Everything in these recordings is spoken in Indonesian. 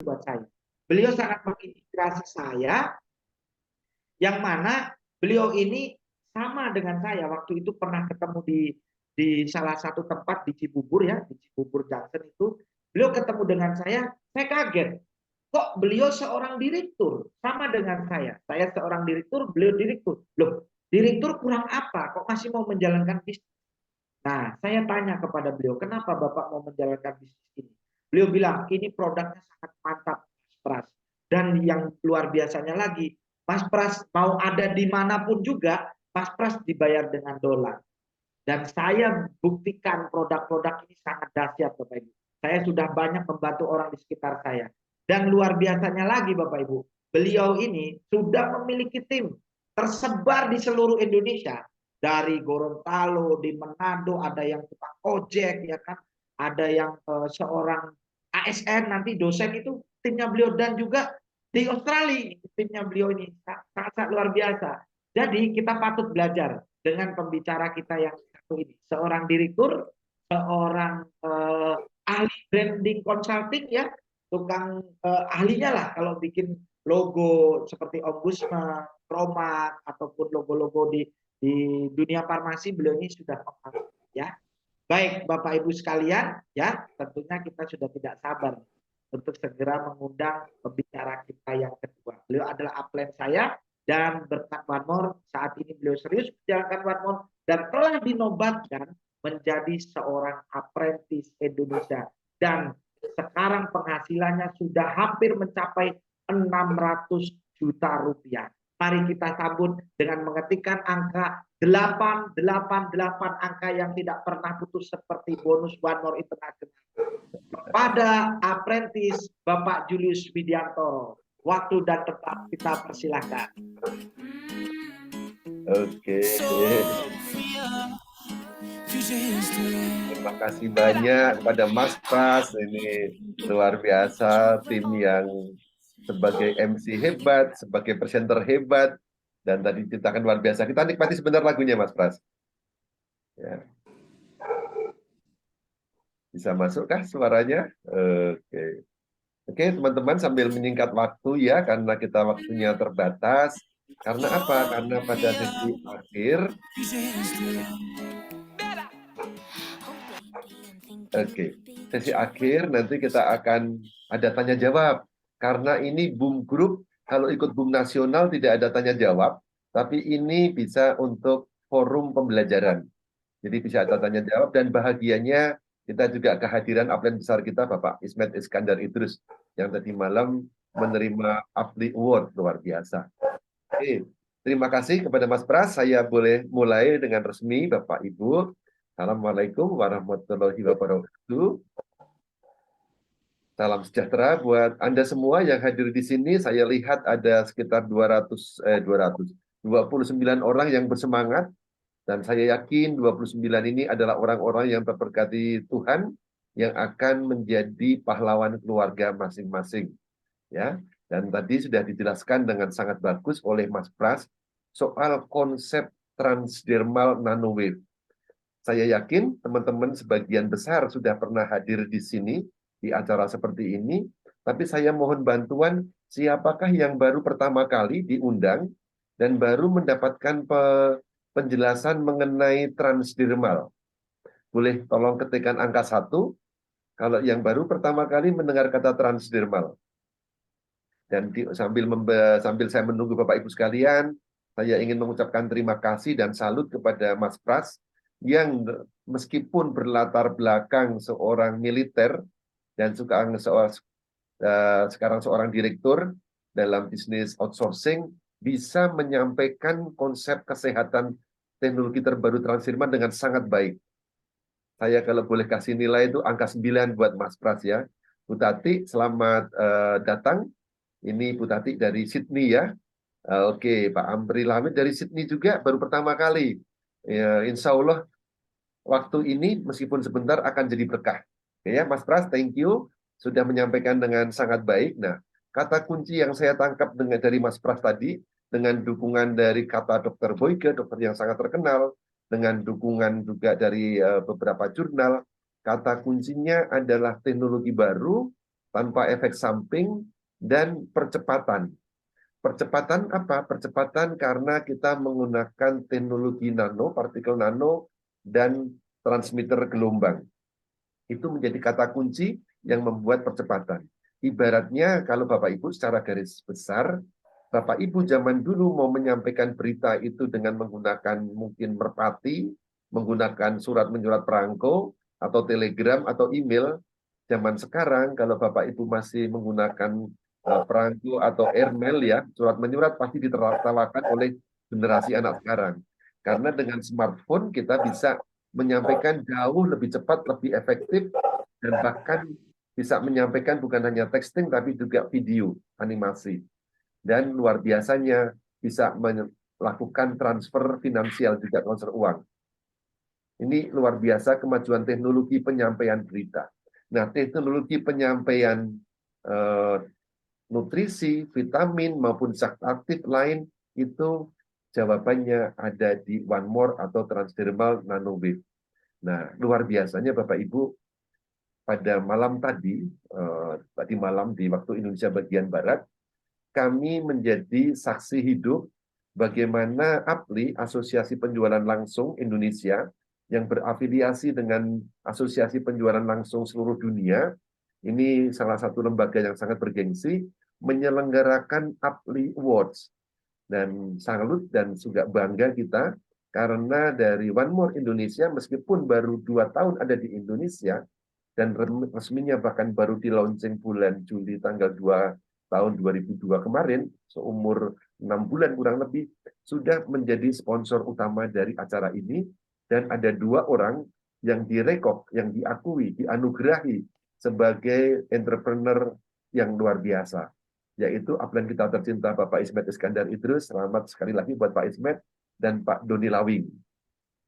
buat saya. Beliau sangat menginspirasi saya, yang mana beliau ini sama dengan saya. Waktu itu pernah ketemu di salah satu tempat di Cibubur ya, di Cibubur Junction itu. Beliau ketemu dengan saya kaget. Kok beliau seorang direktur sama dengan saya? Saya seorang direktur, beliau direktur. Loh, direktur kurang apa? Kok masih mau menjalankan bisnis? Nah, saya tanya kepada beliau, kenapa Bapak mau menjalankan bisnis ini? Beliau bilang, ini produknya sangat mantap, Mas Pras. Dan yang luar biasanya lagi, Mas Pras mau ada dimanapun juga, Mas Pras dibayar dengan dolar. Dan saya buktikan produk-produk ini sangat dahsyat, Bapak Ibu. Saya sudah banyak membantu orang di sekitar saya. Dan luar biasanya lagi, Bapak Ibu, beliau ini sudah memiliki tim tersebar di seluruh Indonesia. Dari Gorontalo, di Manado, ada yang tukang ojek, ya kan? Ada yang seorang ASN, nanti dosen itu timnya beliau. Dan juga di Australia, timnya beliau ini sangat luar biasa. Jadi kita patut belajar dengan pembicara kita yang satu ini, seorang direktur, seorang ahli branding consulting ya, tukang ahlinya lah kalau bikin logo seperti Ombudsman, Promak ataupun logo-logo di dunia farmasi, beliau ini sudah ya. Baik Bapak Ibu sekalian, ya tentunya kita sudah tidak sabar untuk segera mengundang pembicara kita yang kedua. Beliau adalah upline saya dan berkat One More saat ini beliau serius menjalankan One More dan telah dinobatkan menjadi seorang apprentice Indonesia dan sekarang penghasilannya sudah hampir mencapai 600 juta rupiah. Mari kita sambut dengan mengetikkan angka 888, angka yang tidak pernah putus seperti bonus One More International. Kepada apprentice Bapak Julius Widianto, waktu dan tempat kita persilahkan. Oke. Terima kasih banyak kepada Mas Pras, ini luar biasa, tim yang sebagai MC hebat, sebagai presenter hebat, dan tadi ceritakan luar biasa. Kita nikmati sebentar lagunya, Mas Pras. Ya. Bisa masukkah suaranya? Oke. Oke, teman-teman, sambil menyingkat waktu ya, karena kita waktunya terbatas. Karena apa? Karena pada sesi akhir, sesi akhir nanti kita akan ada tanya jawab. Karena ini boom group, kalau ikut boom nasional tidak ada tanya jawab, tapi ini bisa untuk forum pembelajaran. Jadi bisa ada tanya jawab, dan bahagianya kita juga kehadiran upline besar kita, Bapak Ismet Iskandar Idrus, yang tadi malam menerima Apli Award, luar biasa. Oke, terima kasih kepada Mas Pras. Saya boleh mulai dengan resmi, Bapak Ibu. Assalamualaikum warahmatullahi wabarakatuh. Salam sejahtera buat Anda semua yang hadir di sini. Saya lihat ada sekitar 229 orang yang bersemangat. Dan saya yakin 29 ini adalah orang-orang yang terberkati Tuhan yang akan menjadi pahlawan keluarga masing-masing. Ya. Dan tadi sudah dijelaskan dengan sangat bagus oleh Mas Pras soal konsep transdermal nanowave. Saya yakin teman-teman sebagian besar sudah pernah hadir di sini di acara seperti ini, tapi saya mohon bantuan siapakah yang baru pertama kali diundang dan baru mendapatkan penjelasan mengenai transdermal. Boleh tolong ketikkan angka 1 kalau yang baru pertama kali mendengar kata transdermal. Dan sambil saya menunggu Bapak Ibu sekalian, saya ingin mengucapkan terima kasih dan salut kepada Mas Pras yang meskipun berlatar belakang seorang militer dan sekarang seorang direktur dalam bisnis outsourcing, bisa menyampaikan konsep kesehatan teknologi terbaru transdermal dengan sangat baik. Saya kalau boleh kasih nilai itu angka 9 buat Mas Pras ya. Bu Tati, selamat datang. Ini Bu Tati dari Sydney ya. Oke, Pak Amri Lamid dari Sydney juga baru pertama kali. Ya, insya Allah waktu ini meskipun sebentar akan jadi berkah. Oke, ya, Mas Pras, thank you sudah menyampaikan dengan sangat baik. Nah, kata kunci yang saya tangkap dari Mas Pras tadi, dengan dukungan dari kata Dr. Boyke, dokter yang sangat terkenal, dengan dukungan juga dari beberapa jurnal, kata kuncinya adalah teknologi baru, tanpa efek samping, dan percepatan. Percepatan apa? Percepatan karena kita menggunakan teknologi nano, partikel nano, dan transmitter gelombang. Itu menjadi kata kunci yang membuat percepatan. Ibaratnya kalau Bapak Ibu secara garis besar, Bapak Ibu zaman dulu mau menyampaikan berita itu dengan menggunakan mungkin merpati, menggunakan surat menyurat perangko, atau telegram, atau email. Zaman sekarang kalau Bapak Ibu masih menggunakan perangko atau airmail ya, surat menyurat pasti ditertawakan oleh generasi anak sekarang. Karena dengan smartphone kita bisa menyampaikan jauh lebih cepat, lebih efektif, dan bahkan bisa menyampaikan bukan hanya texting, tapi juga video, animasi. Dan luar biasanya bisa melakukan transfer finansial, juga transfer uang. Ini luar biasa kemajuan teknologi penyampaian berita. Nah, teknologi penyampaian nutrisi, vitamin, maupun zat aktif lain, itu jawabannya ada di One More atau transdermal nanowave. Nah, luar biasanya Bapak Ibu, pada malam tadi malam di waktu Indonesia bagian Barat, kami menjadi saksi hidup bagaimana APLI, Asosiasi Penjualan Langsung Indonesia, yang berafiliasi dengan Asosiasi Penjualan Langsung Seluruh Dunia, ini salah satu lembaga yang sangat bergengsi, menyelenggarakan APLI Awards. Dan salut dan juga bangga kita, karena dari One More Indonesia, meskipun baru 2 tahun ada di Indonesia, dan resminya bahkan baru di launching bulan Juli tanggal 2 tahun 2002 kemarin, seumur 6 bulan kurang lebih, sudah menjadi sponsor utama dari acara ini, dan ada 2 orang yang direkok, yang diakui, dianugerahi sebagai entrepreneur yang luar biasa, yaitu upline kita tercinta Bapak Ismet Iskandar Idrus. Selamat sekali lagi buat Pak Ismet dan Pak Doni Lawing.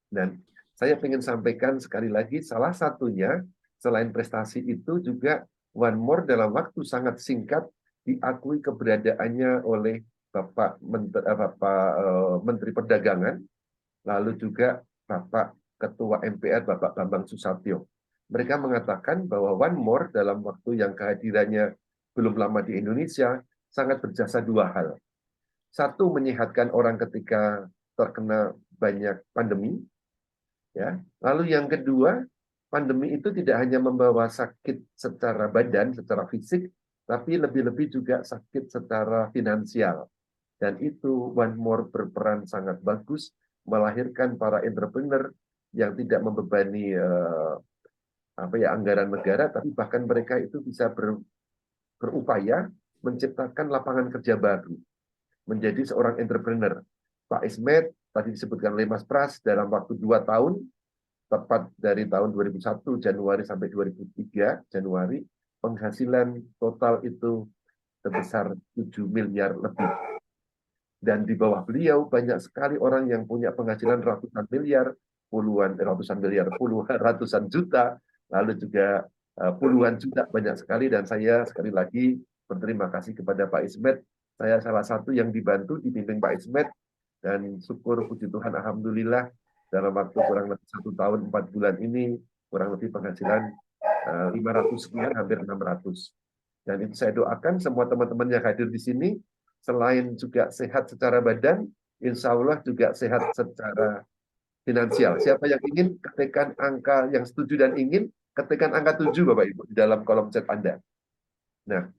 Dan saya ingin sampaikan sekali lagi, salah satunya selain prestasi itu juga One More dalam waktu sangat singkat diakui keberadaannya oleh Bapak Menteri Perdagangan, lalu juga Bapak Ketua MPR Bapak Bambang Susatyo. Mereka mengatakan bahwa One More dalam waktu yang kehadirannya belum lama di Indonesia sangat berjasa 2 hal. Satu, menyehatkan orang ketika terkena banyak pandemi, ya. Lalu yang kedua, pandemi itu tidak hanya membawa sakit secara badan, secara fisik, tapi lebih-lebih juga sakit secara finansial. Dan itu One More berperan sangat bagus melahirkan para entrepreneur yang tidak membebani anggaran negara, tapi bahkan mereka itu bisa berupaya menciptakan lapangan kerja baru, menjadi seorang entrepreneur. Pak Ismet, tadi disebutkan oleh Mas Pras, dalam waktu 2 tahun, tepat dari tahun 2001 Januari sampai 2003 Januari, penghasilan total itu sebesar 7 miliar lebih. Dan di bawah beliau banyak sekali orang yang punya penghasilan ratusan miliar, ratusan juta, lalu juga puluhan juta, banyak sekali. Dan saya sekali lagi berterima kasih kepada Pak Ismet. Saya salah satu yang dibantu, dibimbing Pak Ismet, dan syukur puji Tuhan, alhamdulillah, dalam waktu kurang lebih 1 tahun 4 bulan ini, kurang lebih penghasilan 500 sekian, hampir 600. Dan itu saya doakan semua teman-teman yang hadir di sini, selain juga sehat secara badan, insya Allah juga sehat secara finansial. Siapa yang ingin, ketikkan angka yang setuju dan ingin, ketikkan angka 7 Bapak Ibu di dalam kolom chat Anda. Nah,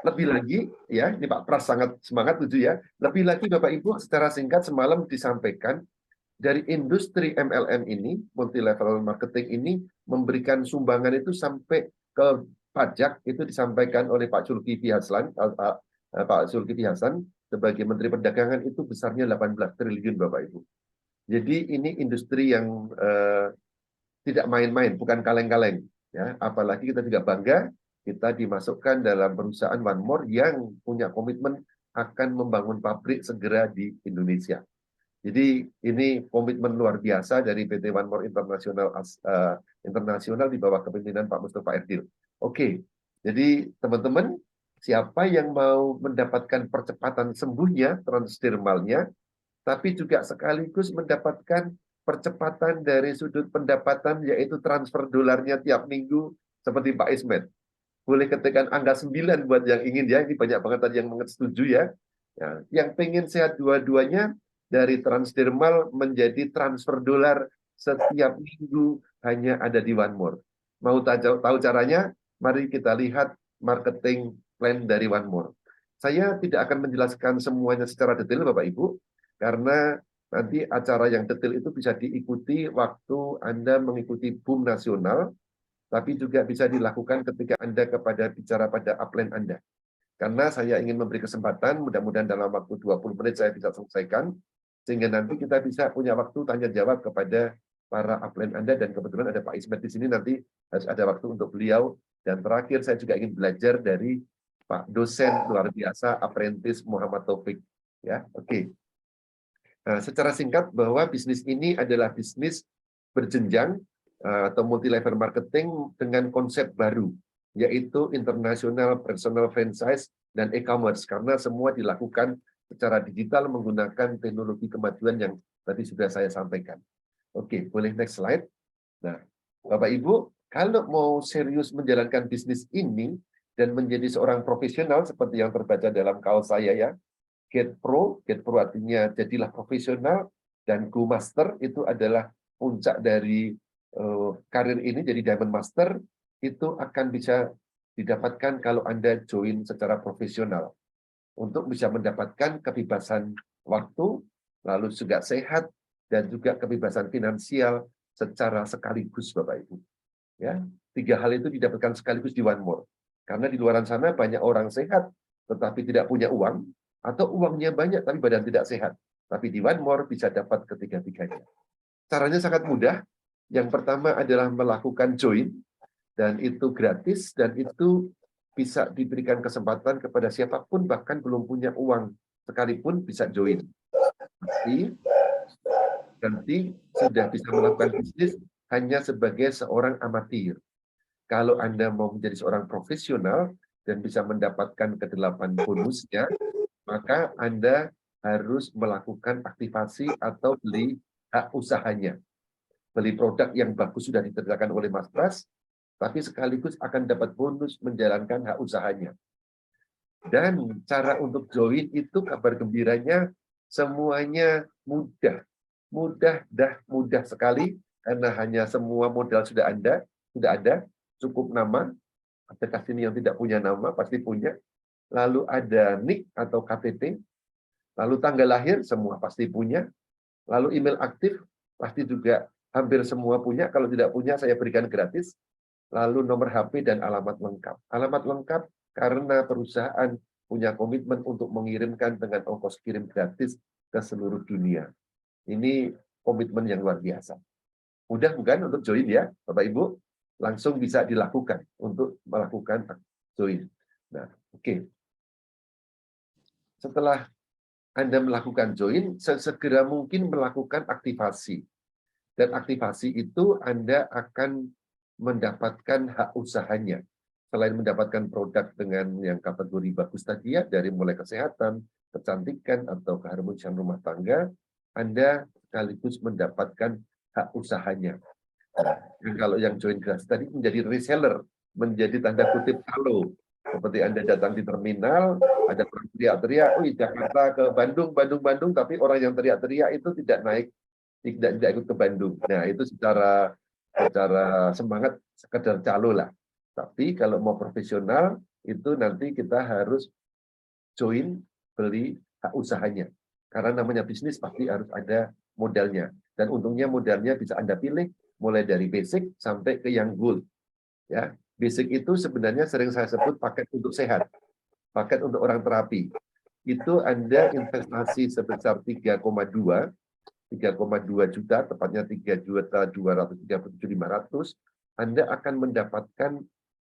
lebih lagi, ya, ini Pak Pras sangat semangat 7 ya. Lebih lagi Bapak Ibu, secara singkat semalam disampaikan, dari industri MLM ini, multi level marketing ini, memberikan sumbangan itu sampai ke pajak, itu disampaikan oleh Pak Zulkifli Hasan, sebagai Menteri Perdagangan, itu besarnya 18 triliun Bapak Ibu. Jadi ini industri yang tidak main-main, bukan kaleng-kaleng. Ya, apalagi kita juga bangga, kita dimasukkan dalam perusahaan One More yang punya komitmen akan membangun pabrik segera di Indonesia. Jadi ini komitmen luar biasa dari PT One More Internasional di bawah kepemimpinan Pak Mustafa Erdil. Oke, jadi teman-teman, siapa yang mau mendapatkan percepatan sembuhnya, transdermalnya, tapi juga sekaligus mendapatkan percepatan dari sudut pendapatan, yaitu transfer dolarnya tiap minggu, seperti Pak Ismet. boleh ketikkan angka 9 buat yang ingin ya. Ini banyak banget tadi yang setuju ya. Ya, yang pengen sehat dua-duanya dari transdermal menjadi transfer dolar setiap minggu hanya ada di One More. Mau tahu caranya? Mari kita lihat marketing plan dari One More. Saya tidak akan menjelaskan semuanya secara detail Bapak Ibu, karena nanti acara yang detail itu bisa diikuti waktu Anda mengikuti boom nasional, tapi juga bisa dilakukan ketika Anda bicara pada upline Anda. Karena saya ingin memberi kesempatan, mudah-mudahan dalam waktu 20 menit saya bisa selesaikan, sehingga nanti kita bisa punya waktu tanya jawab kepada para upline Anda, dan kebetulan ada Pak Ismet di sini, nanti harus ada waktu untuk beliau. Dan terakhir saya juga ingin belajar dari Pak dosen luar biasa, Apprentice Muhammad Taufik. Ya, oke. Nah, secara singkat bahwa bisnis ini adalah bisnis berjenjang atau multi level marketing dengan konsep baru, yaitu international personal franchise dan e-commerce, karena semua dilakukan secara digital menggunakan teknologi kemajuan yang tadi sudah saya sampaikan. Oke, boleh next slide. Nah, Bapak Ibu, kalau mau serius menjalankan bisnis ini dan menjadi seorang profesional seperti yang terbaca dalam kaos saya ya, Get Pro artinya jadilah profesional, dan Go Master itu adalah puncak dari karir ini, jadi Diamond Master itu akan bisa didapatkan kalau Anda join secara profesional untuk bisa mendapatkan kebebasan waktu, lalu juga sehat, dan juga kebebasan finansial secara sekaligus Bapak Ibu. Ya, 3 hal itu didapatkan sekaligus di One More. Karena di luar sana banyak orang sehat tetapi tidak punya uang, atau uangnya banyak tapi badan tidak sehat. Tapi di One More bisa dapat ketiga-tiganya. Caranya sangat mudah. Yang pertama adalah melakukan join, dan itu gratis, dan itu bisa diberikan kesempatan kepada siapapun, bahkan belum punya uang sekalipun bisa join. Tapi nanti sudah bisa melakukan bisnis hanya sebagai seorang amatir. Kalau Anda mau menjadi seorang profesional dan bisa mendapatkan ke-8 bonusnya, maka Anda harus melakukan aktivasi atau beli hak usahanya. Beli produk yang bagus sudah disediakan oleh Mas Pras, tapi sekaligus akan dapat bonus menjalankan hak usahanya. Dan cara untuk join itu kabar gembiranya semuanya mudah. Mudah sekali, karena hanya semua modal sudah ada, cukup nama. Aplikasi ini yang tidak punya nama pasti punya. Lalu ada NIK atau KTP, lalu tanggal lahir semua pasti punya, lalu email aktif pasti juga hampir semua punya, kalau tidak punya saya berikan gratis, lalu nomor HP dan alamat lengkap. Alamat lengkap karena perusahaan punya komitmen untuk mengirimkan dengan ongkos kirim gratis ke seluruh dunia. Ini komitmen yang luar biasa. Mudah bukan untuk join ya, Bapak Ibu? Langsung bisa dilakukan untuk melakukan join. Nah, oke. Setelah Anda melakukan join, sesegera mungkin melakukan aktivasi. Dan aktivasi itu Anda akan mendapatkan hak usahanya. Selain mendapatkan produk dengan yang kategori bagus tadi ya, dari mulai kesehatan, kecantikan, atau keharmonisan rumah tangga, Anda sekaligus mendapatkan hak usahanya. Nah, kalau yang join gratis tadi menjadi reseller, menjadi tanda kutip halo. Seperti Anda datang di terminal, ada orang teriak-teriak, oh Jakarta ke Bandung, tapi orang yang teriak-teriak itu tidak ikut ke Bandung. Nah, itu secara semangat sekedar calo lah. Tapi kalau mau profesional, itu nanti kita harus join, beli hak usahanya. Karena namanya bisnis pasti harus ada modalnya. Dan untungnya modalnya bisa Anda pilih mulai dari basic sampai ke yang gold. Ya, basic itu sebenarnya sering saya sebut paket untuk sehat, paket untuk orang terapi. Itu Anda investasi sebesar 3,2 juta, tepatnya 3.237.500, Anda akan mendapatkan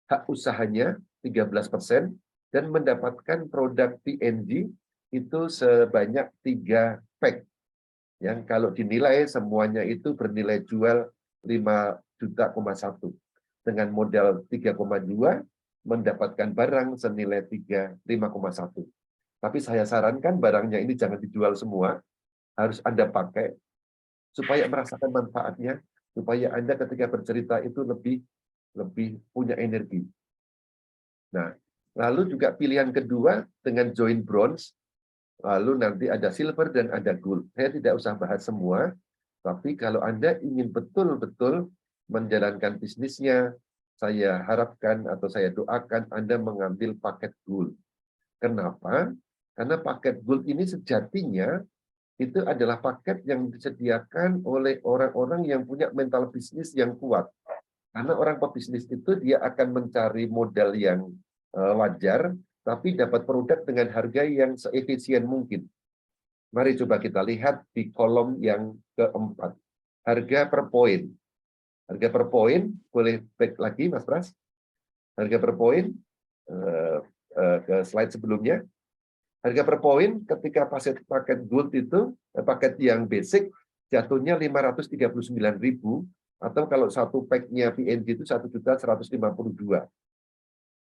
hak usahanya 13% dan mendapatkan produk PNG itu sebanyak 3 pack. Yang kalau dinilai semuanya itu bernilai jual 5,1 juta. Dengan modal 3,2 mendapatkan barang senilai 5,1. Tapi saya sarankan barangnya ini jangan dijual semua, harus Anda pakai supaya merasakan manfaatnya, supaya Anda ketika bercerita itu lebih punya energi. Nah, lalu juga pilihan kedua dengan join bronze, lalu nanti ada silver dan ada gold. Saya tidak usah bahas semua, tapi kalau Anda ingin betul-betul menjalankan bisnisnya, saya harapkan atau saya doakan Anda mengambil paket gold. Kenapa? Karena paket gold ini sejatinya itu adalah paket yang disediakan oleh orang-orang yang punya mental bisnis yang kuat. Karena orang pebisnis itu dia akan mencari modal yang wajar, tapi dapat produk dengan harga yang seefisien mungkin. Mari coba kita lihat di kolom yang keempat. Harga per poin. Harga per poin, boleh back lagi Mas Pras. Harga per poin, ke slide sebelumnya. Harga per poin ketika paket gold itu, paket yang basic, jatuhnya 539.000, atau kalau satu pack-nya PNG itu 1.152.000.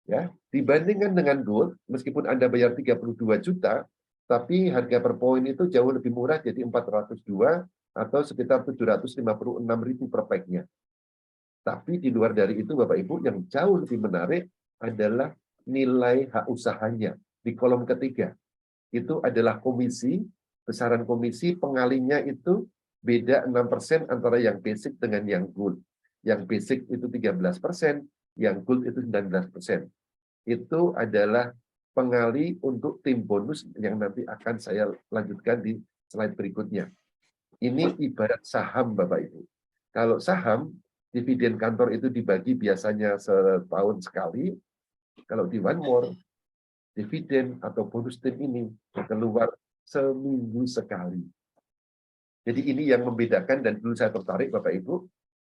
Ya, dibandingkan dengan gold, meskipun Anda bayar 32 juta, tapi harga per poin itu jauh lebih murah, jadi 402 atau sekitar 756.000 per pack-nya. Tapi di luar dari itu, Bapak Ibu, yang jauh lebih menarik adalah nilai hak usahanya di kolom ketiga. Itu adalah komisi, besaran komisi pengalinya itu beda 6% antara yang basic dengan yang gold. Yang basic itu 13%, yang gold itu 19%. Itu adalah pengali untuk tim bonus yang nanti akan saya lanjutkan di slide berikutnya. Ini ibarat saham, Bapak Ibu. Kalau saham, dividen kantor itu dibagi biasanya setahun sekali. Kalau di One More, dividen atau bonus tim ini keluar seminggu sekali. Jadi ini yang membedakan dan dulu saya tertarik, Bapak Ibu.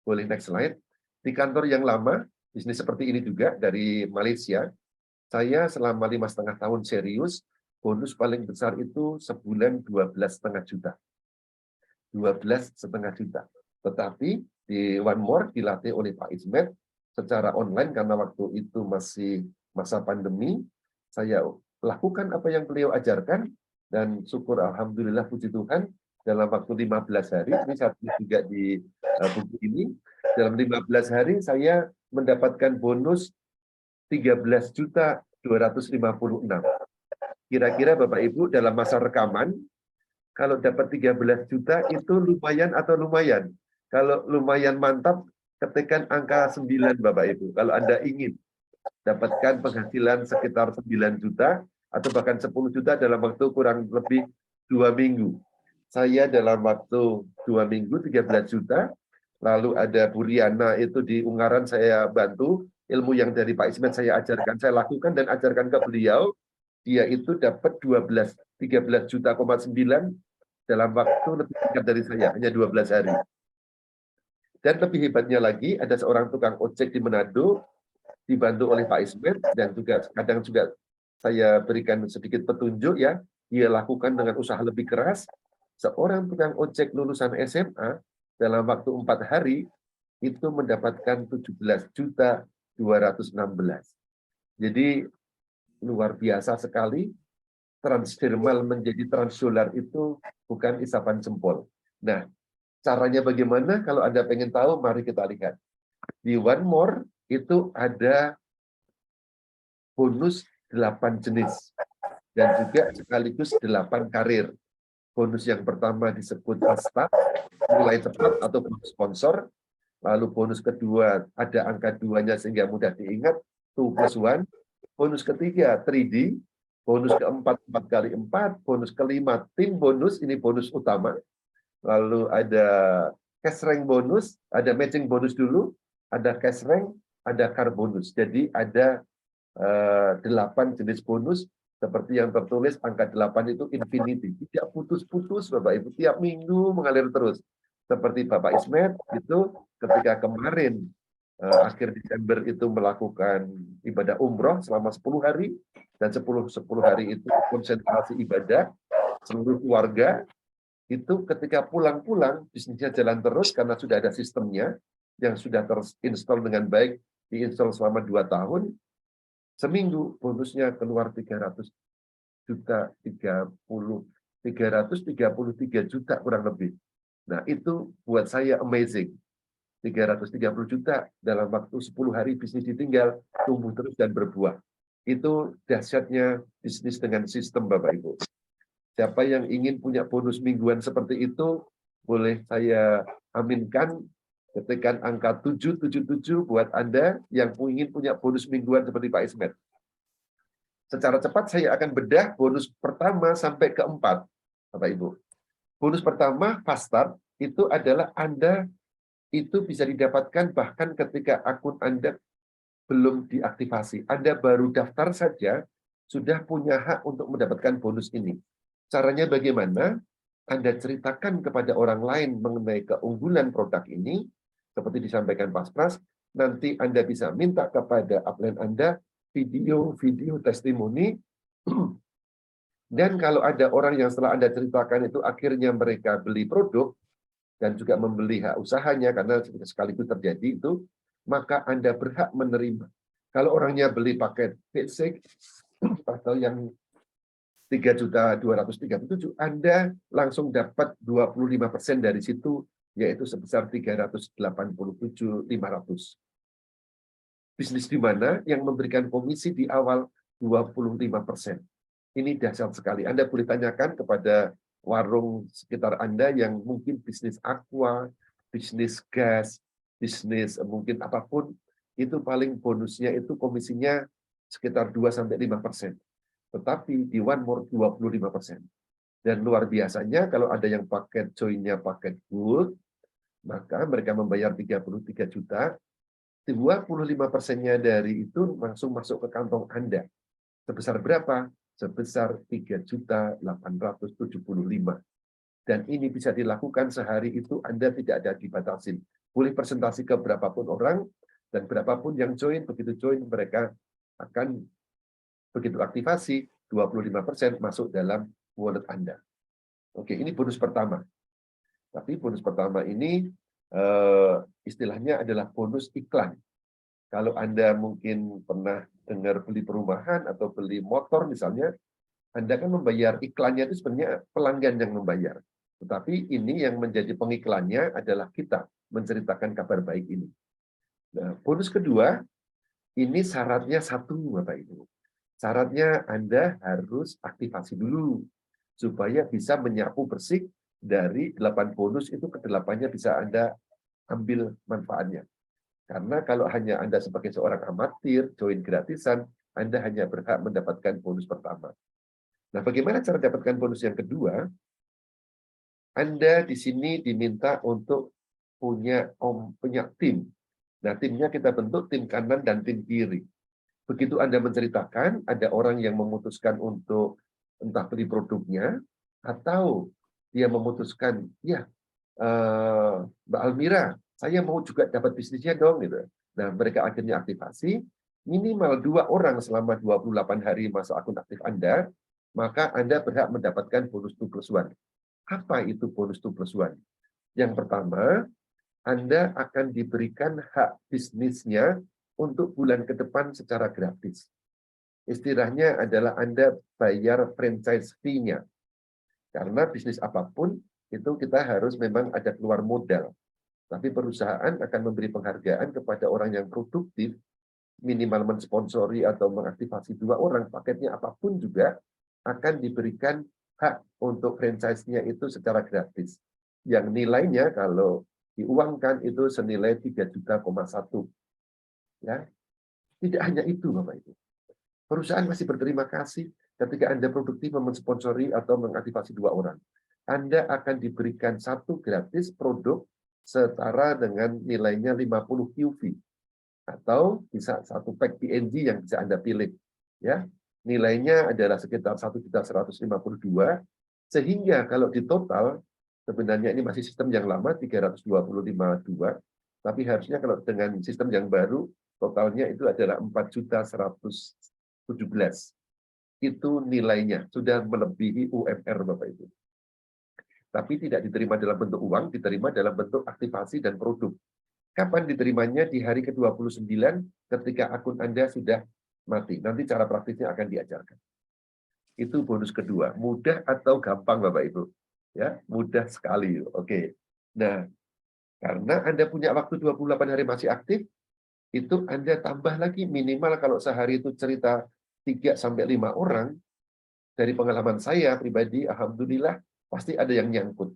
Boleh next slide. Di kantor yang lama, bisnis seperti ini juga dari Malaysia, saya selama 5,5 tahun serius, bonus paling besar itu sebulan 12,5 juta. 12,5 juta. Tetapi di One More dilatih oleh Pak Ismet secara online karena waktu itu masih masa pandemi. Saya lakukan apa yang beliau ajarkan dan syukur alhamdulillah puji Tuhan dalam waktu 15 hari, ini saya tulis juga di buku ini, dalam 15 hari saya mendapatkan bonus 13.256. Kira-kira Bapak Ibu dalam masa rekaman, kalau dapat 13 juta itu lumayan atau lumayan? Kalau lumayan mantap, ketikkan angka 9 Bapak Ibu. Kalau Anda ingin dapatkan penghasilan sekitar 9 juta atau bahkan 10 juta dalam waktu kurang lebih 2 minggu. Saya dalam waktu 2 minggu 13 juta, lalu ada Bu Riana itu di Ungaran saya bantu, ilmu yang dari Pak Ismet saya ajarkan, saya lakukan dan ajarkan ke beliau, dia itu dapat 13 juta,9 dalam waktu lebih singkat dari saya, hanya 12 hari. Dan lebih hebatnya lagi, ada seorang tukang ojek di Manado, dibantu oleh Pak Ismet, dan juga kadang juga saya berikan sedikit petunjuk ya, dia lakukan dengan usaha lebih keras. Seorang tukang ojek lulusan SMA dalam waktu 4 hari itu mendapatkan 17.216. Jadi luar biasa sekali. Transdermal menjadi transsolar itu bukan isapan jempol. Nah, caranya bagaimana? Kalau Anda pengen tahu, mari kita lihat. Di One More itu ada bonus 8 jenis dan juga sekaligus 8 karir. Bonus yang pertama disebut fast mulai cepat atau sponsor. Lalu bonus kedua ada angka 2-nya sehingga mudah diingat, 2+1. Bonus ketiga 3D. Bonus keempat 4x4. Bonus kelima tim bonus, ini bonus utama. Lalu ada cash rank bonus, ada matching bonus dulu, ada cash rank, ada car bonus. Jadi ada 8 jenis bonus seperti yang tertulis angka 8 itu infinity. Tidak putus-putus Bapak Ibu, tiap minggu mengalir terus. Seperti Bapak Ismet itu ketika kemarin akhir Desember itu melakukan ibadah umroh selama 10 hari dan 10 hari itu konsentrasi ibadah seluruh keluarga, itu ketika pulang-pulang bisnisnya jalan terus karena sudah ada sistemnya yang sudah terinstall dengan baik, diinstal selama 2 tahun. Seminggu bonusnya keluar 300 juta, 333 juta kurang lebih. Nah, itu buat saya amazing. 330 juta dalam waktu 10 hari bisnis ditinggal, tumbuh terus dan berbuah. Itu dahsyatnya bisnis dengan sistem, Bapak Ibu. Siapa yang ingin punya bonus mingguan seperti itu, boleh saya aminkan, ketikkan angka 777 buat Anda yang ingin punya bonus mingguan seperti Pak Ismet. Secara cepat saya akan bedah bonus pertama sampai keempat, Bapak Ibu. Bonus pertama, fast start, itu adalah Anda itu bisa didapatkan bahkan ketika akun Anda belum diaktifasi. Anda baru daftar saja, sudah punya hak untuk mendapatkan bonus ini. Caranya bagaimana? Anda ceritakan kepada orang lain mengenai keunggulan produk ini, seperti disampaikan Pak Pras, nanti Anda bisa minta kepada upline Anda video-video testimoni, dan kalau ada orang yang setelah Anda ceritakan itu akhirnya mereka beli produk, dan juga membeli hak usahanya, karena sekaligus terjadi itu, maka Anda berhak menerima. Kalau orangnya beli paket basic atau yang 3.237.000, Anda langsung dapat 25% dari situ, yaitu sebesar 387.500. Bisnis di mana yang memberikan komisi di awal 25%. Ini dahsyat sekali. Anda boleh tanyakan kepada warung sekitar Anda yang mungkin bisnis aqua, bisnis gas, bisnis mungkin apapun, itu paling bonusnya itu komisinya sekitar 2-5%. Tetapi di One More 25%. Dan luar biasanya kalau ada yang paket join-nya paket gold, maka mereka membayar 33 juta, 25%-nya dari itu langsung masuk ke kantong Anda. Sebesar berapa? Sebesar 3.875. Dan ini bisa dilakukan sehari itu Anda tidak ada dibatasin. Boleh presentasi ke berapapun orang, dan berapapun yang join, begitu join mereka akan begitu aktivasi, 25% masuk dalam wallet Anda. Oke, ini bonus pertama. Tapi bonus pertama ini istilahnya adalah bonus iklan. Kalau Anda mungkin pernah dengar beli perumahan atau beli motor misalnya, Anda kan membayar iklannya itu sebenarnya pelanggan yang membayar. Tetapi ini yang menjadi pengiklannya adalah kita menceritakan kabar baik ini. Nah, bonus kedua, ini syaratnya satu, Bapak Ibu. Syaratnya Anda harus aktivasi dulu, supaya bisa menyapu bersih dari 8 bonus itu ke 8-nya bisa Anda ambil manfaatnya. Karena kalau hanya Anda sebagai seorang amatir, join gratisan, Anda hanya berhak mendapatkan bonus pertama. Nah, bagaimana cara dapatkan bonus yang kedua? Anda di sini diminta untuk punya tim. Nah, timnya kita bentuk tim kanan dan tim kiri. Begitu Anda menceritakan, ada orang yang memutuskan untuk entah beli produknya, atau dia memutuskan, ya, Mbak Almira, saya mau juga dapat bisnisnya dong. Gitu. Nah, mereka akhirnya aktivasi, minimal 2 orang selama 28 hari masa akun aktif Anda, maka Anda berhak mendapatkan bonus 2+1. Apa itu bonus 2+1? Yang pertama, Anda akan diberikan hak bisnisnya untuk bulan ke depan secara gratis. Istilahnya adalah Anda bayar franchise fee-nya. Karena bisnis apapun, itu kita harus memang ada keluar modal. Tapi perusahaan akan memberi penghargaan kepada orang yang produktif, minimal mensponsori atau mengaktifasi 2 orang, paketnya apapun juga, akan diberikan hak untuk franchise-nya itu secara gratis. Yang nilainya kalau diuangkan itu senilai 3,1 juta. Ya, tidak hanya itu, Bapak Ibu. Perusahaan masih berterima kasih ketika Anda produktif mensponsori atau mengaktifasi 2 orang. Anda akan diberikan 1 gratis produk setara dengan nilainya 50 QV. Atau bisa 1 pack PNG yang bisa Anda pilih. Ya, nilainya adalah sekitar 1.152, sehingga kalau di total, sebenarnya ini masih sistem yang lama, 325.2, tapi harusnya kalau dengan sistem yang baru, totalnya itu adalah 4.117. Itu nilainya, sudah melebihi UMR, Bapak Ibu. Tapi tidak diterima dalam bentuk uang, diterima dalam bentuk aktivasi dan produk. Kapan diterimanya? Di hari ke-29 ketika akun Anda sudah mati. Nanti cara praktisnya akan diajarkan. Itu bonus kedua. Mudah atau gampang, Bapak Ibu? Ya, mudah sekali. Oke. Nah, karena Anda punya waktu 28 hari masih aktif, itu Anda tambah lagi minimal kalau sehari itu cerita 3-5 orang, dari pengalaman saya pribadi, alhamdulillah pasti ada yang nyangkut.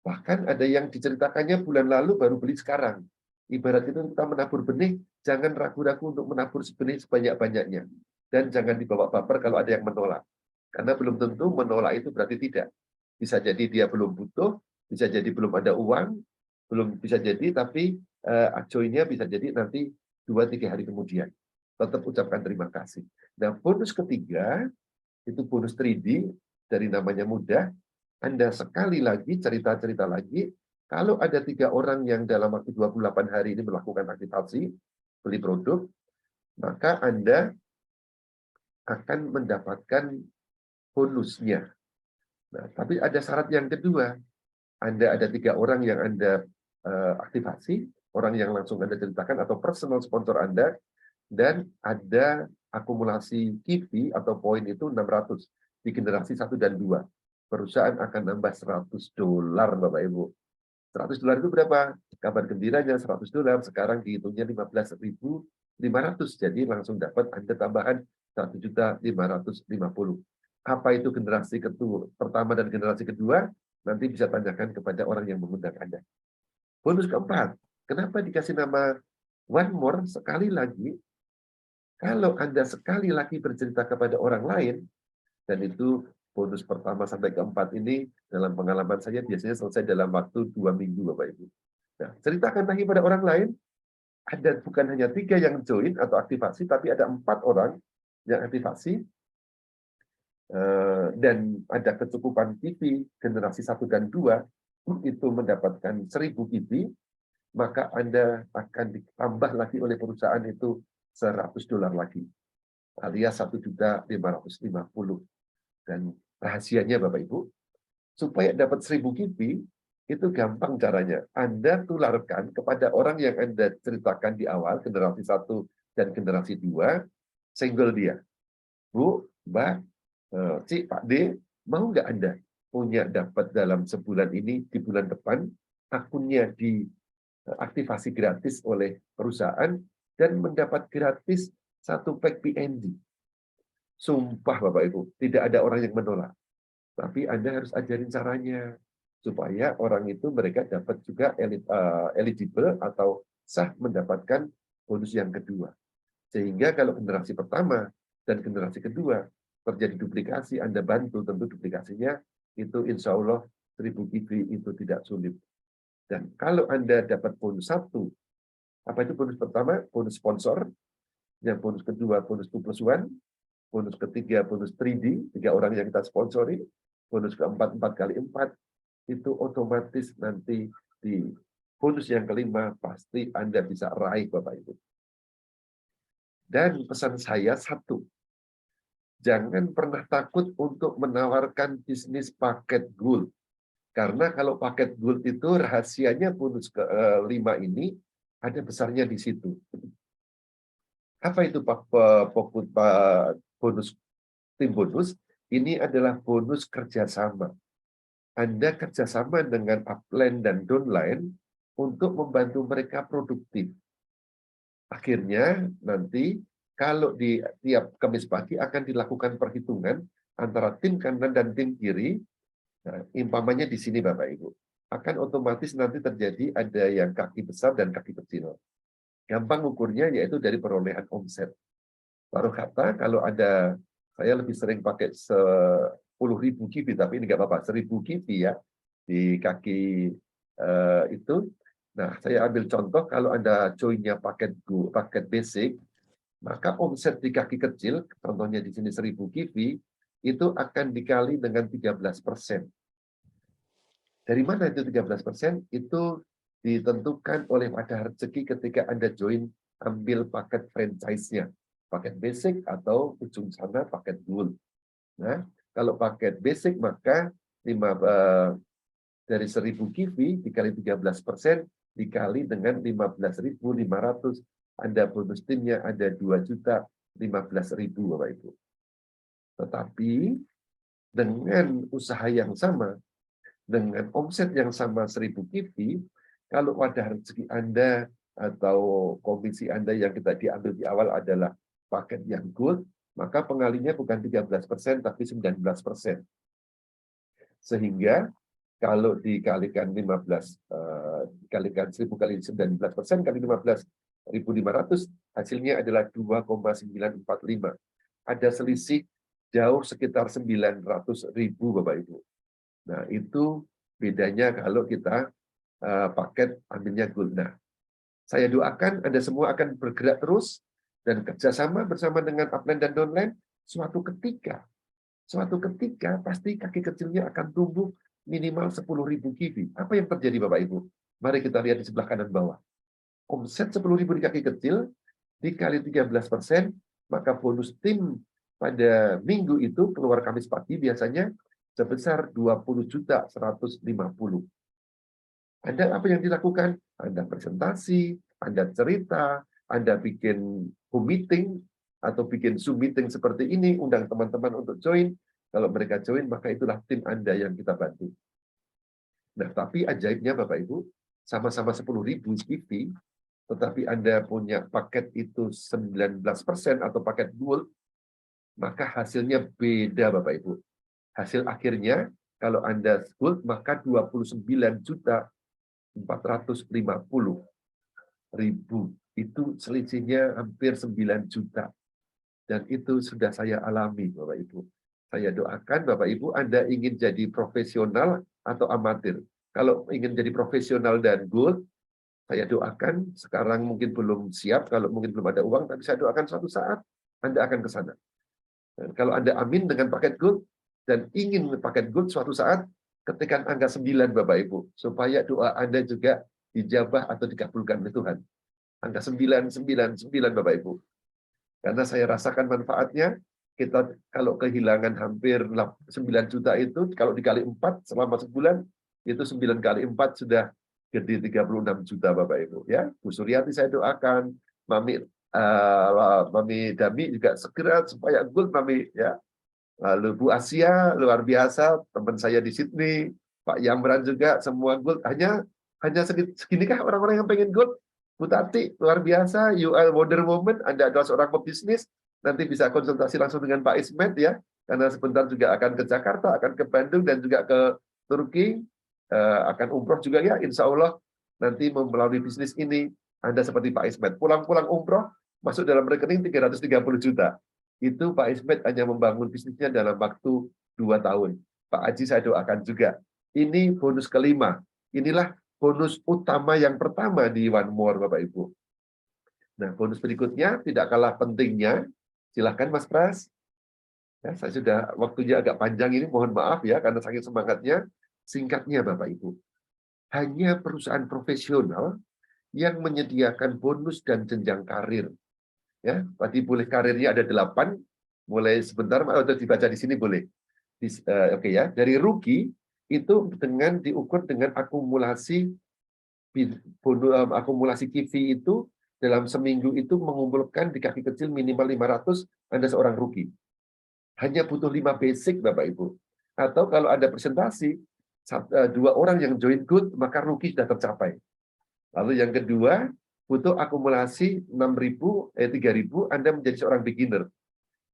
Bahkan ada yang diceritakannya bulan lalu baru beli sekarang. Ibarat itu kita menabur benih, jangan ragu-ragu untuk menabur benih sebanyak-banyaknya. Dan jangan dibawa baper kalau ada yang menolak. Karena belum tentu menolak itu berarti tidak. Bisa jadi dia belum butuh, bisa jadi belum ada uang, belum bisa jadi, tapi joinnya bisa jadi nanti 2-3 hari kemudian. Tetap ucapkan terima kasih. Nah, bonus ketiga, itu bonus 3D, dari namanya mudah, Anda sekali lagi cerita-cerita lagi, kalau ada 3 orang yang dalam waktu 28 hari ini melakukan aktivasi, beli produk, maka Anda akan mendapatkan bonusnya. Nah, tapi ada syarat yang kedua. Anda ada 3 orang yang Anda aktivasi, orang yang langsung Anda ceritakan, atau personal sponsor Anda, dan ada akumulasi KIVI atau poin itu 600 di generasi 1 dan 2. Perusahaan akan nambah $100, Bapak Ibu. $100 itu berapa? Kabar gembiranya $100, sekarang dihitungnya 15.500. Jadi langsung dapat Anda tambahan 1.550.000. Apa itu generasi pertama dan generasi kedua? Nanti bisa tanyakan kepada orang yang mengundang Anda. Bonus keempat, kenapa dikasih nama one more, sekali lagi? Kalau Anda sekali lagi bercerita kepada orang lain, dan itu bonus pertama sampai keempat ini, dalam pengalaman saya biasanya selesai dalam waktu 2 minggu, Bapak Ibu. Nah, ceritakan lagi pada orang lain, ada bukan hanya 3 yang join atau aktivasi, tapi ada 4 orang yang aktivasi, dan ada kecukupan KIVI generasi 1 dan 2, itu mendapatkan 1.000 KIVI, maka Anda akan ditambah lagi oleh perusahaan itu $100 lagi, alias 1.550.000. Dan rahasianya Bapak Ibu, supaya dapat 1.000 KIVI, itu gampang caranya. Anda tularkan kepada orang yang Anda ceritakan di awal, generasi 1 dan generasi 2, senggol dia. Bu, Mbak, Cik, Pak D, mau nggak Anda punya dapat dalam sebulan ini, di bulan depan, akunnya diaktifasi gratis oleh perusahaan, dan mendapat gratis 1 pack PNG. Sumpah Bapak Ibu, tidak ada orang yang menolak. Tapi Anda harus ajarin caranya, supaya orang itu mereka dapat juga eligible atau sah mendapatkan bonus yang kedua. Sehingga kalau generasi pertama dan generasi kedua terjadi duplikasi, Anda bantu, tentu duplikasinya itu insya Allah 1.000 KIVI itu tidak sulit. Dan kalau Anda dapat bonus 1, apa itu bonus pertama? Bonus sponsor. Yang bonus kedua, bonus 2+1. Bonus ketiga, bonus 3D, 3 orang yang kita sponsori. Bonus keempat, 4x4. Itu otomatis nanti di bonus yang kelima pasti Anda bisa raih, Bapak Ibu. Dan pesan saya satu, jangan pernah takut untuk menawarkan bisnis paket gold. Karena kalau paket gold itu rahasianya bonus ke-5 ini ada besarnya di situ. Apa itu bonus tim bonus? Ini adalah bonus kerjasama. Anda kerjasama dengan upline dan downline untuk membantu mereka produktif. Akhirnya nanti kalau di tiap Kamis pagi akan dilakukan perhitungan antara tim kanan dan tim kiri. Nah, impamanya di sini Bapak Ibu. Akan otomatis nanti terjadi ada yang kaki besar dan kaki kecil. Gampang ukurnya yaitu dari perolehan omset. Taruh kata kalau ada, saya lebih sering pakai 10.000 KIVI, tapi ini nggak apa-apa, 1.000 KIVI ya di kaki itu. Nah, saya ambil contoh kalau Anda joinnya paket basic, maka omset di kaki kecil, contohnya di sini 1.000 KIVI, itu akan dikali dengan 13%. Dari mana itu 13%? Itu ditentukan oleh wadah rezeki ketika Anda join ambil paket franchise-nya. Paket basic atau ujung sana paket gold. Nah, kalau paket basic maka dari 1.000 KIVI dikali 13% dikali dengan 15.500. Anda bonus timnya ada 2.015.000 Bapak Ibu. Tetapi dengan usaha yang sama, dengan omset yang sama 1.000 KIVI, kalau wadah rezeki Anda atau komisi Anda yang kita diambil di awal adalah paket yang gold, maka pengalinya bukan 13%, tapi 19%. Sehingga kalau dikalikan 15, dikalikan 1000 kali 19% kali 15.500, hasilnya adalah 2,945. Ada selisih jauh sekitar 900.000, Bapak Ibu. Nah, itu bedanya kalau kita paket ambilnya gold. Nah, saya doakan Anda semua akan bergerak terus dan kerjasama bersama dengan upline dan downline. Suatu ketika pasti kaki kecilnya akan tumbuh minimal 10.000 kivi. Apa yang terjadi Bapak Ibu? Mari kita lihat di sebelah kanan bawah. Omset 10.000 di kaki kecil dikali 13%, maka bonus tim pada minggu itu keluar Kamis pagi biasanya sebesar 20.150.000. Anda apa yang dilakukan? Anda presentasi, Anda cerita, Anda bikin Zoom meeting atau bikin Zoom meeting seperti ini, undang teman-teman untuk join. Kalau mereka join, maka itulah tim Anda yang kita bantu. Nah, tapi ajaibnya Bapak Ibu, sama-sama 10.000 CV, tetapi Anda punya paket itu 19% atau paket gold, maka hasilnya beda Bapak Ibu. Hasil akhirnya, kalau Anda gold, maka 29.450.000. Itu selisihnya hampir 9 juta. Dan itu sudah saya alami, Bapak Ibu. Saya doakan Bapak Ibu, Anda ingin jadi profesional atau amatir. Kalau ingin jadi profesional dan gold, saya doakan, sekarang mungkin belum siap, kalau mungkin belum ada uang, tapi saya doakan suatu saat Anda akan ke sana. Dan kalau Anda amin dengan paket gold, dan ingin paket gold suatu saat, ketikkan angka 9 Bapak Ibu, supaya doa Anda juga dijabah atau dikabulkan oleh Tuhan. Angka 999 Bapak Ibu. Karena saya rasakan manfaatnya, kita kalau kehilangan hampir 9 juta itu, kalau dikali 4 selama sebulan, itu 9 kali 4 sudah gede 36 juta Bapak Ibu. Ya, Bu Suryati saya doakan, Mami Dami juga segera supaya gold Mami. Ya. Lalu Bu Asia, luar biasa, teman saya di Sydney, Pak Yamran juga, semua gold. Hanya seginikah orang-orang yang pengen gold? Bu Tati, luar biasa, you are wonder woman, Anda adalah seorang pebisnis, nanti bisa konsultasi langsung dengan Pak Ismet ya, karena sebentar juga akan ke Jakarta, akan ke Bandung, dan juga ke Turki, akan umroh juga ya, insya Allah nanti melalui bisnis ini, Anda seperti Pak Ismet, pulang-pulang umroh, masuk dalam rekening 330 juta. Itu Pak Ismet hanya membangun bisnisnya dalam waktu 2 tahun. Pak Haji saya doakan juga. Ini bonus kelima. Inilah bonus utama yang pertama di One More, Bapak Ibu. Nah, bonus berikutnya tidak kalah pentingnya. Silahkan, Mas Pras. Ya, saya sudah waktunya agak panjang ini, mohon maaf ya, karena saking semangatnya. Singkatnya, Bapak Ibu. Hanya perusahaan profesional yang menyediakan bonus dan jenjang karir. Ya, tadi boleh karirnya ada 8, mulai sebentar, atau dibaca di sini boleh. Oke ya, dari rookie, itu dengan diukur dengan akumulasi kivi itu dalam seminggu itu mengumpulkan di kaki kecil minimal 500, Anda seorang rookie. Hanya butuh 5 basic Bapak Ibu. Atau kalau ada presentasi 2 orang yang join good, maka rookie sudah tercapai. Lalu yang kedua, butuh akumulasi 3.000, Anda menjadi seorang beginner.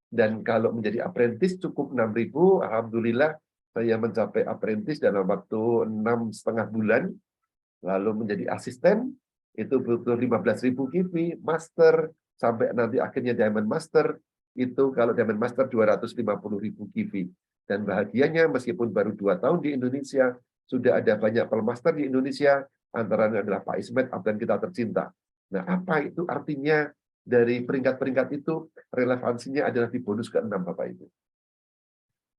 Dan kalau menjadi apprentice cukup 6.000, alhamdulillah saya mencapai apprentice dalam waktu 6,5 bulan. Lalu menjadi asisten, itu butuh 15.000 kivi, master, sampai nanti akhirnya diamond master, itu kalau diamond master 250.000 kivi. Dan bahagianya meskipun baru 2 tahun di Indonesia, sudah ada banyak pelmaster di Indonesia, antaranya adalah Pak Ismet, abdan kita tercinta. Nah, apa itu artinya dari peringkat-peringkat itu? Relevansinya adalah di bonus ke-6, Bapak Ibu.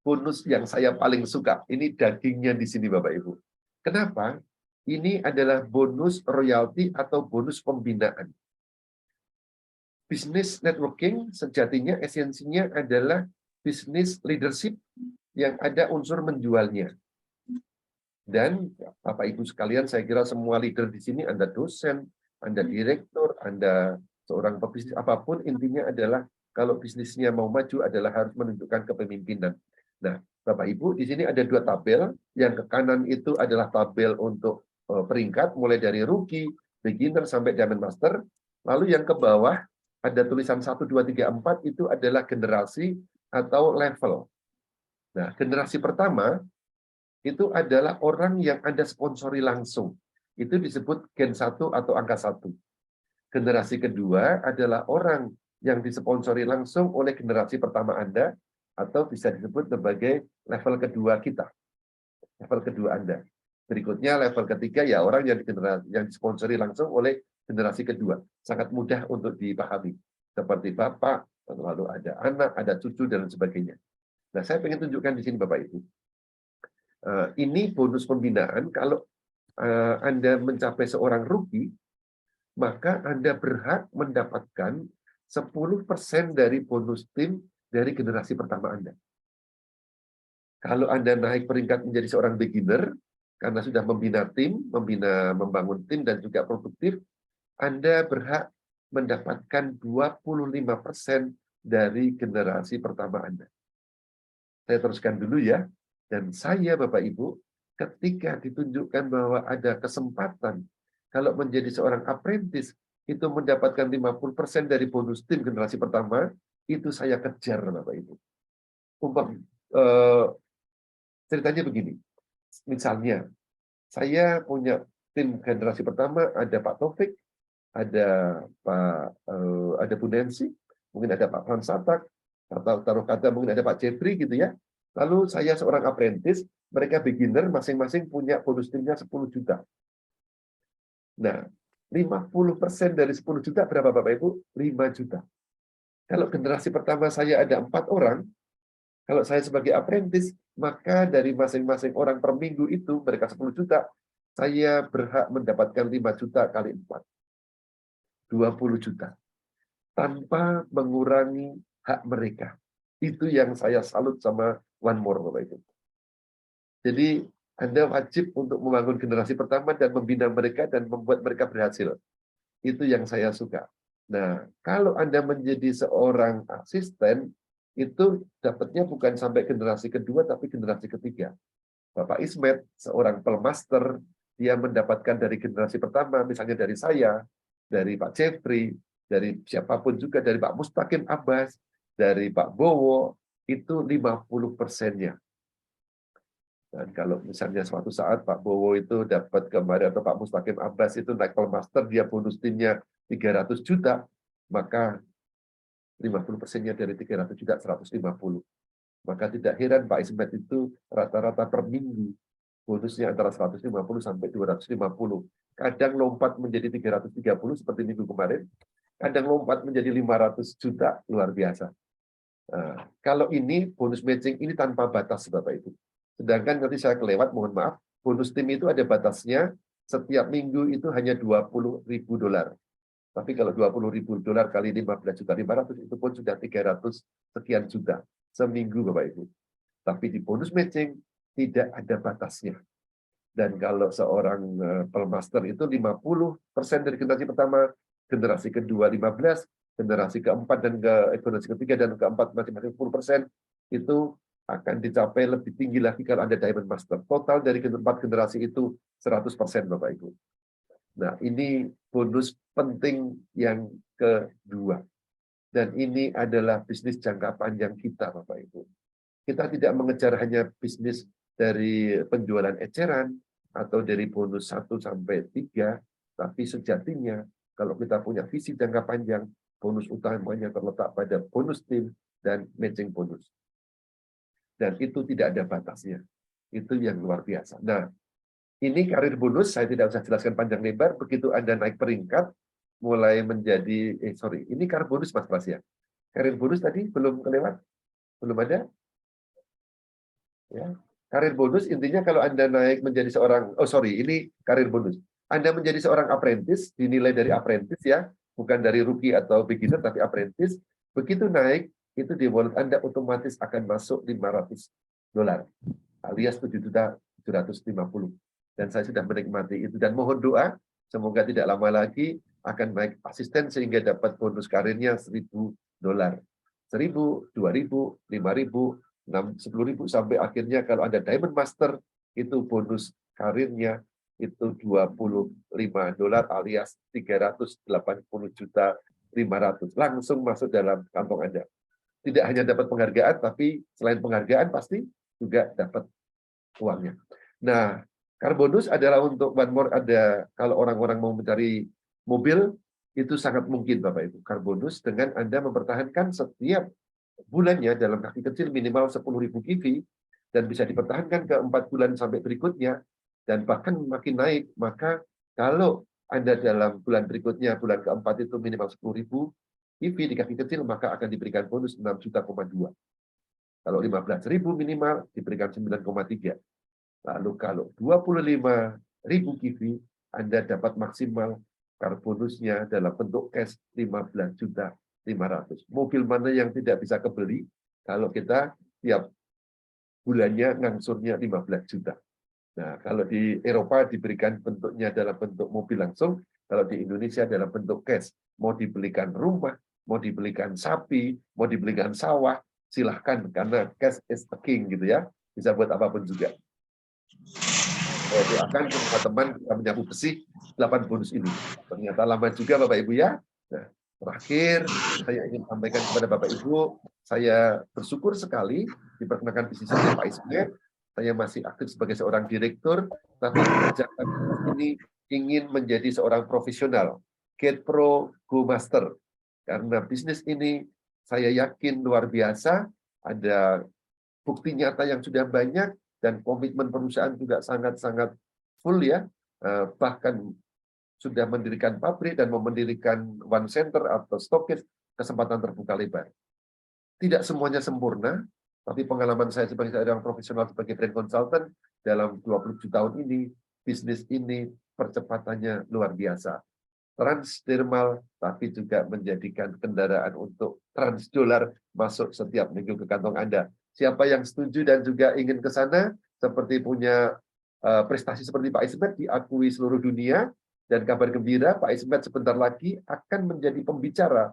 Bonus yang saya paling suka, ini dagingnya di sini, Bapak Ibu. Kenapa? Ini adalah bonus royalti atau bonus pembinaan. Bisnis networking sejatinya esensinya adalah bisnis leadership yang ada unsur menjualnya. Dan Bapak Ibu sekalian, saya kira semua leader di sini, Anda dosen, Anda direktur, Anda seorang pebisnis, apapun intinya adalah kalau bisnisnya mau maju adalah harus menunjukkan kepemimpinan. Nah, Bapak Ibu, di sini ada 2 tabel. Yang ke kanan itu adalah tabel untuk peringkat, mulai dari rookie, beginner, sampai diamond master. Lalu yang ke bawah ada tulisan 1, 2, 3, 4 itu adalah generasi atau level. Nah, generasi pertama itu adalah orang yang Anda sponsori langsung. Itu disebut gen 1 atau angka 1. Generasi kedua adalah orang yang disponsori langsung oleh generasi pertama Anda, atau bisa disebut sebagai level kedua kita, level kedua Anda. Berikutnya level ketiga ya orang yang disponsori langsung oleh generasi kedua. Sangat mudah untuk dipahami. Seperti Bapak, lalu ada anak, ada cucu, dan sebagainya. Nah, saya ingin tunjukkan di sini Bapak Ibu. Ini bonus pembinaan, kalau Anda mencapai seorang rookie, maka Anda berhak mendapatkan 10% dari bonus tim dari generasi pertama Anda. Kalau Anda naik peringkat menjadi seorang beginner, karena sudah membina tim, membangun tim dan juga produktif, Anda berhak mendapatkan 25% dari generasi pertama Anda. Saya teruskan dulu ya. Dan saya, Bapak Ibu, ketika ditunjukkan bahwa ada kesempatan kalau menjadi seorang apprentice itu mendapatkan 50% dari bonus tim generasi pertama, itu saya kejar, Bapak Ibu. Ceritanya begini, misalnya saya punya tim generasi pertama, ada Pak Taufik, ada ada Bu Nancy, mungkin ada Pak Frans Satak, atau taruh kata mungkin ada Pak Jeffrey gitu ya. Lalu saya seorang apprentice, mereka beginner, masing-masing punya bonus timnya 10 juta. Nah, 50% dari 10 juta berapa Bapak Ibu? 5 juta. Kalau generasi pertama saya ada 4 orang, kalau saya sebagai apprentice, maka dari masing-masing orang per minggu itu, mereka 10 juta, saya berhak mendapatkan 5 juta kali 4. 20 juta. Tanpa mengurangi hak mereka. Itu yang saya salut sama One More, Bapak Ibu. Jadi, Anda wajib untuk membangun generasi pertama dan membina mereka dan membuat mereka berhasil. Itu yang saya suka. Nah, kalau Anda menjadi seorang asisten, itu dapatnya bukan sampai generasi kedua, tapi generasi ketiga. Bapak Ismet, seorang pelmaster, dia mendapatkan dari generasi pertama, misalnya dari saya, dari Pak Jeffrey, dari siapapun juga, dari Pak Mustaqim Abbas, dari Pak Bowo, itu 50%-nya. Dan kalau misalnya suatu saat Pak Bowo itu dapat kemarin, atau Pak Mustaqim Abbas itu naik pelmaster, dia bonus timnya 300 juta, maka 50%-nya dari 300 juta 150. Maka tidak heran Pak Ismet itu rata-rata per minggu bonusnya antara 150 sampai 250. Kadang lompat menjadi 330 seperti minggu kemarin, kadang lompat menjadi 500 juta, luar biasa. Nah, kalau ini bonus matching ini tanpa batas Bapak Ibu. Sedangkan nanti saya kelewat, mohon maaf, bonus tim itu ada batasnya, setiap minggu itu hanya $20.000. Tapi kalau $20.000 kali 15.500.000 itu pun sudah 300 sekian juta seminggu Bapak Ibu. Tapi di bonus matching tidak ada batasnya. Dan kalau seorang pelmaster itu 50% dari generasi pertama, generasi kedua 15, generasi keempat dan generasi ketiga dan keempat masing-masing 10%, itu akan dicapai lebih tinggi lagi kalau ada Diamond Master. Total dari keempat generasi itu 100% Bapak Ibu. Nah, ini bonus penting yang kedua. Dan ini adalah bisnis jangka panjang kita Bapak Ibu. Kita tidak mengejar hanya bisnis dari penjualan eceran atau dari bonus 1 sampai 3, tapi sejatinya kalau kita punya visi jangka panjang, bonus utamanya terletak pada bonus tim dan matching bonus. Dan itu tidak ada batasnya. Itu yang luar biasa. Nah, ini karir bonus, saya tidak usah jelaskan panjang lebar, begitu Anda naik peringkat, mulai menjadi, ini karir bonus Mas Pras ya. Karir bonus tadi belum kelewat? Belum ada? Ya. Karir bonus intinya kalau Anda naik menjadi seorang, ini karir bonus. Anda menjadi seorang apprentice, dinilai dari apprentice ya, bukan dari rookie atau beginner, tapi apprentice. Begitu naik, itu di wallet Anda otomatis akan masuk $500, alias 7.750. Dan saya sudah menikmati itu. Dan mohon doa, semoga tidak lama lagi akan naik asisten sehingga dapat bonus karirnya $1.000. 1.000, 2.000, 5.000, 10.000 sampai akhirnya kalau ada Diamond Master itu bonus karirnya itu $25 alias 380 juta 500 langsung masuk dalam kantong Anda. Tidak hanya dapat penghargaan, tapi selain penghargaan pasti juga dapat uangnya. Nah, car bonus adalah untuk one more, ada kalau orang-orang mau mencari mobil, itu sangat mungkin Bapak Ibu. Car bonus dengan Anda mempertahankan setiap bulannya dalam kaki kecil minimal 10.000 kV dan bisa dipertahankan ke 4 bulan sampai berikutnya dan bahkan makin naik. Maka kalau Anda dalam bulan berikutnya, bulan keempat itu minimal 10.000 kV di kaki kecil, maka akan diberikan bonus 6,2 juta. Kalau 15.000 minimal diberikan 9,3. Lalu kalau 25.000 kV, Anda dapat maksimal car bonusnya dalam bentuk cash 15.500.000. Mobil mana yang tidak bisa kebeli kalau kita tiap bulannya ngangsurnya 15 juta. Nah, kalau di Eropa diberikan bentuknya dalam bentuk mobil langsung, kalau di Indonesia dalam bentuk cash. Mau dibelikan rumah, mau dibelikan sapi, mau dibelikan sawah, silahkan karena cash is the king gitu ya. Bisa buat apapun juga. Saya doakan semua teman kita menyapu bersih 8 bonus ini. Ternyata lama juga Bapak Ibu ya. Nah, terakhir saya ingin sampaikan kepada Bapak Ibu, saya bersyukur sekali diperkenalkan bisnis oleh Pak Ismet. Saya masih aktif sebagai seorang direktur, tapi mengerjakan ini ingin menjadi seorang profesional, Get Pro, Go Master. Karena bisnis ini saya yakin luar biasa, ada bukti nyata yang sudah banyak, dan komitmen perusahaan juga sangat-sangat full ya, bahkan sudah mendirikan pabrik dan mendirikan one center atau stokis, kesempatan terbuka lebar. Tidak semuanya sempurna, tapi pengalaman saya sebagai seorang profesional sebagai brand consultant dalam 27 tahun ini, bisnis ini percepatannya luar biasa. Transdermal, tapi juga menjadikan kendaraan untuk transdolar masuk setiap minggu ke kantong Anda. Siapa yang setuju dan juga ingin ke sana, seperti punya prestasi seperti Pak Ismet diakui seluruh dunia, dan kabar gembira, Pak Ismet sebentar lagi akan menjadi pembicara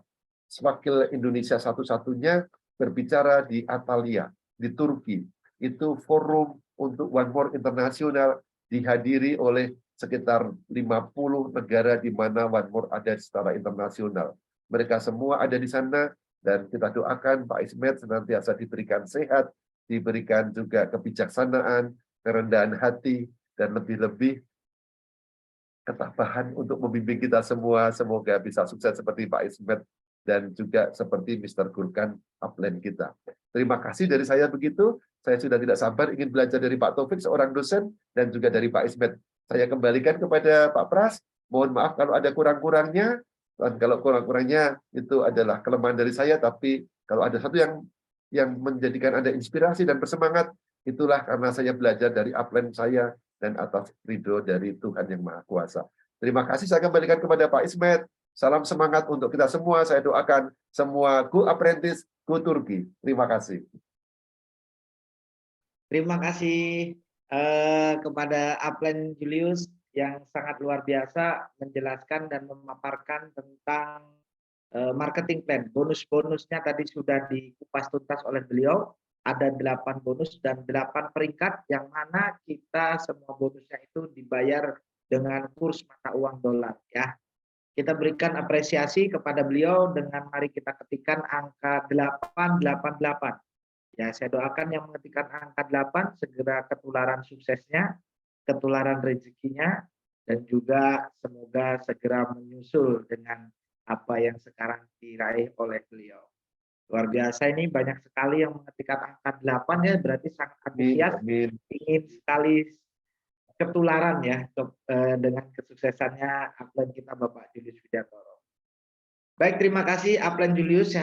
wakil Indonesia satu-satunya berbicara di Antalya, di Turki. Itu forum untuk One More Internasional dihadiri oleh sekitar 50 negara di mana One More ada secara internasional. Mereka semua ada di sana dan kita doakan Pak Ismet senantiasa diberikan sehat, diberikan juga kebijaksanaan, kerendahan hati, dan lebih-lebih ketabahan untuk membimbing kita semua. Semoga bisa sukses seperti Pak Ismet dan juga seperti Mr. Gurkan upline kita. Terima kasih dari saya begitu. Saya sudah tidak sabar ingin belajar dari Pak Taufik, seorang dosen, dan juga dari Pak Ismet. Saya kembalikan kepada Pak Pras. Mohon maaf kalau ada kurang-kurangnya. Dan kalau kurang-kurangnya itu adalah kelemahan dari saya, tapi kalau ada satu yang menjadikan Anda inspirasi dan bersemangat, itulah karena saya belajar dari upline saya dan atas ridho dari Tuhan Yang Maha Kuasa. Terima kasih, saya kembalikan kepada Pak Ismet. Salam semangat untuk kita semua. Saya doakan semua go apprentice, go Turki. Terima kasih. Terima kasih kepada Upline Julius yang sangat luar biasa menjelaskan dan memaparkan tentang marketing plan. Bonus-bonusnya tadi sudah dikupas tuntas oleh beliau. Ada 8 bonus dan 8 peringkat yang mana kita semua bonusnya itu dibayar dengan kurs mata uang dolar ya. Kita berikan apresiasi kepada beliau dengan mari kita ketikkan angka 888. Ya, saya doakan yang mengetikkan angka 8 segera ketularan suksesnya, ketularan rezekinya, dan juga semoga segera menyusul dengan apa yang sekarang diraih oleh beliau. Luar biasa, ini banyak sekali yang mengetikkan angka 8 ya, berarti sangat antusias, ingin sekali ketularan ya dengan kesuksesannya upline kita Bapak Julius Widyatoro. Baik, terima kasih upline Julius.